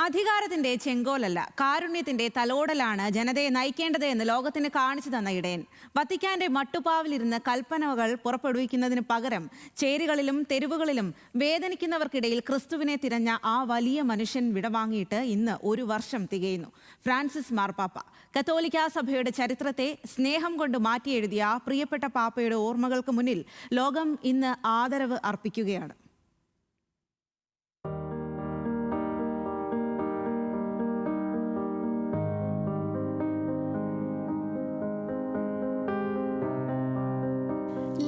അധികാരത്തിന്റെ ചെങ്കോലല്ല, കാരുണ്യത്തിന്റെ തലോടലാണ് ജനതയെ നയിക്കേണ്ടത് എന്ന് ലോകത്തിന് കാണിച്ചു തന്ന ഇടയൻ. വത്തിക്കാന്റെ മട്ടുപ്പാവിലിരുന്ന് കൽപ്പനകൾ പുറപ്പെടുവിക്കുന്നതിന് പകരം ചേരികളിലും തെരുവുകളിലും വേദനിക്കുന്നവർക്കിടയിൽ ക്രിസ്തുവിനെ തിരഞ്ഞ ആ വലിയ മനുഷ്യൻ വിടവാങ്ങിയിട്ട് ഇന്ന് 1 വർഷം തികയുന്നു. ഫ്രാൻസിസ് മാർപ്പാപ്പ കത്തോലിക്കാ സഭയുടെ ചരിത്രത്തെ സ്നേഹം കൊണ്ട് മാറ്റിയെഴുതിയ പ്രിയപ്പെട്ട പാപ്പയുടെ ഓർമ്മകൾക്ക് മുന്നിൽ ലോകം ഇന്ന് ആദരവ് അർപ്പിക്കുകയാണ്.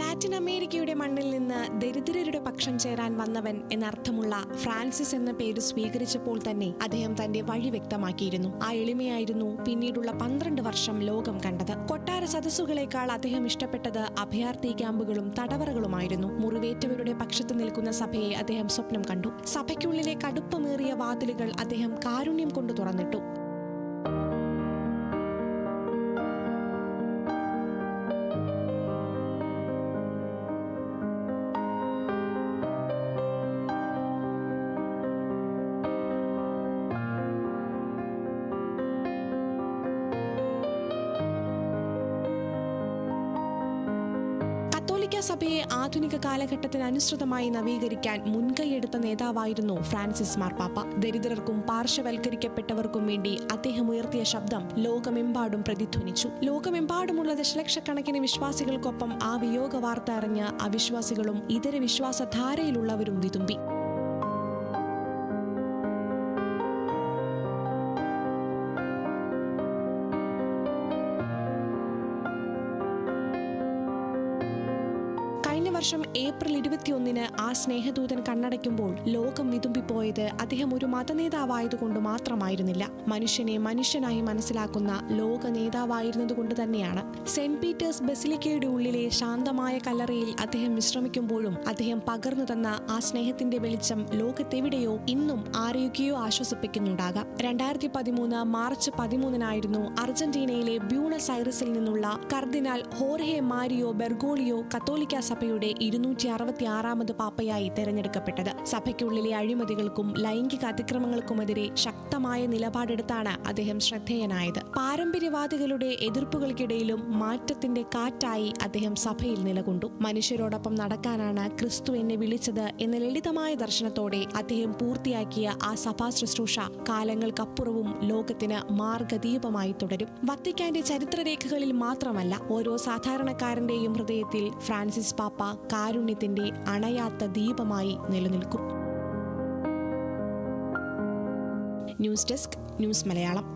ലാറ്റിൻ അമേരിക്കയുടെ മണ്ണിൽ നിന്ന് ദരിദ്രരുടെ പക്ഷം ചേരാൻ വന്നവൻ എന്നർത്ഥമുള്ള ഫ്രാൻസിസ് എന്ന പേര് സ്വീകരിച്ചപ്പോൾ തന്നെ അദ്ദേഹം തന്റെ വഴി വ്യക്തമാക്കിയിരുന്നു. ആ എളിമയായിരുന്നു പിന്നീടുള്ള 12 വർഷം ലോകം കണ്ടത്. കൊട്ടാര സദസ്സുകളേക്കാൾ അദ്ദേഹം ഇഷ്ടപ്പെട്ടത് അഭയാർത്ഥി ക്യാമ്പുകളും തടവറകളുമായിരുന്നു. മുറിവേറ്റവരുടെ പക്ഷത്ത് നിൽക്കുന്ന സഭയെ അദ്ദേഹം സ്വപ്നം കണ്ടു. സഭയ്ക്കുള്ളിലെ കടുപ്പമേറിയ വാതിലുകൾ അദ്ദേഹം കാരുണ്യം കൊണ്ട് തുറന്നിട്ടു. സഭയെ ആധുനിക കാലഘട്ടത്തിന് അനുസൃതമായി നവീകരിക്കാൻ മുൻകൈയെടുത്ത നേതാവായിരുന്നു ഫ്രാൻസിസ് മാർപ്പാപ്പ. ദരിദ്രർക്കും പാർശ്വവൽക്കരിക്കപ്പെട്ടവർക്കും വേണ്ടി അദ്ദേഹം ഉയർത്തിയ ശബ്ദം ലോകമെമ്പാടും പ്രതിധ്വനിച്ചു. ലോകമെമ്പാടുമുള്ള ദശലക്ഷക്കണക്കിന് വിശ്വാസികൾക്കൊപ്പം ആ വിയോഗ വാർത്ത അറിഞ്ഞ അവിശ്വാസികളും ഇതര വിശ്വാസധാരയിലുള്ളവരും വിതുമ്പി. വർഷം ഏപ്രിൽ 21 ആ സ്നേഹദൂതൻ കണ്ണടയ്ക്കുമ്പോൾ ലോകം വിതുമ്പിപ്പോയത് അദ്ദേഹം ഒരു മതനേതാവായതുകൊണ്ട് മാത്രമായിരുന്നില്ല, മനുഷ്യനെ മനുഷ്യനായി മനസ്സിലാക്കുന്ന ലോക നേതാവായിരുന്നതുകൊണ്ട് തന്നെയാണ്. സെന്റ് പീറ്റേഴ്സ് ബസിലിക്കയുടെ ഉള്ളിലെ ശാന്തമായ കല്ലറയിൽ അദ്ദേഹം വിശ്രമിക്കുമ്പോഴും അദ്ദേഹം പകർന്നു തന്ന ആ സ്നേഹത്തിന്റെ വെളിച്ചം ലോകത്തെവിടെയോ ഇന്നും ആരെയൊക്കെയോ ആശ്വസിപ്പിക്കുന്നുണ്ടാകാം. 2013 മാർച്ച് 13 അർജന്റീനയിലെ ബ്യൂണസ് ഐറിസിൽ നിന്നുള്ള കർദിനാൾ ഹോർഹെ മാരിയോ ബെർഗോളിയോ കത്തോലിക്കാ സഭയുടെ 266ാമത് പാപ്പയായി തെരഞ്ഞെടുക്കപ്പെട്ടത്. സഭയ്ക്കുള്ളിലെ അഴിമതികൾക്കും ലൈംഗിക അതിക്രമങ്ങൾക്കുമെതിരെ ശക്തമായ നിലപാടെടുത്താണ് അദ്ദേഹം ശ്രദ്ധേയനായത്. പാരമ്പര്യവാദികളുടെ എതിർപ്പുകൾക്കിടയിലും മാറ്റത്തിന്റെ കാറ്റായി അദ്ദേഹം സഭയിൽ നിലകൊണ്ടു. മനുഷ്യരോടൊപ്പം നടക്കാനാണ് ക്രിസ്തു എന്നെ വിളിച്ചത് എന്ന ലളിതമായ ദർശനത്തോടെ അദ്ദേഹം പൂർത്തിയാക്കിയ ആ സഭാ ശുശ്രൂഷ കാലങ്ങൾക്കപ്പുറവും ലോകത്തിന് മാർഗദീപമായി തുടരും. വത്തിക്കാന്റെ ചരിത്രരേഖകളിൽ മാത്രമല്ല, ഓരോ സാധാരണക്കാരന്റെയും ഹൃദയത്തിൽ ഫ്രാൻസിസ് പാപ്പ കാരുണ്യത്തിന്റെ അണയാത്ത ദീപമായി നിലനിൽക്കും. News desk, news Malayalam.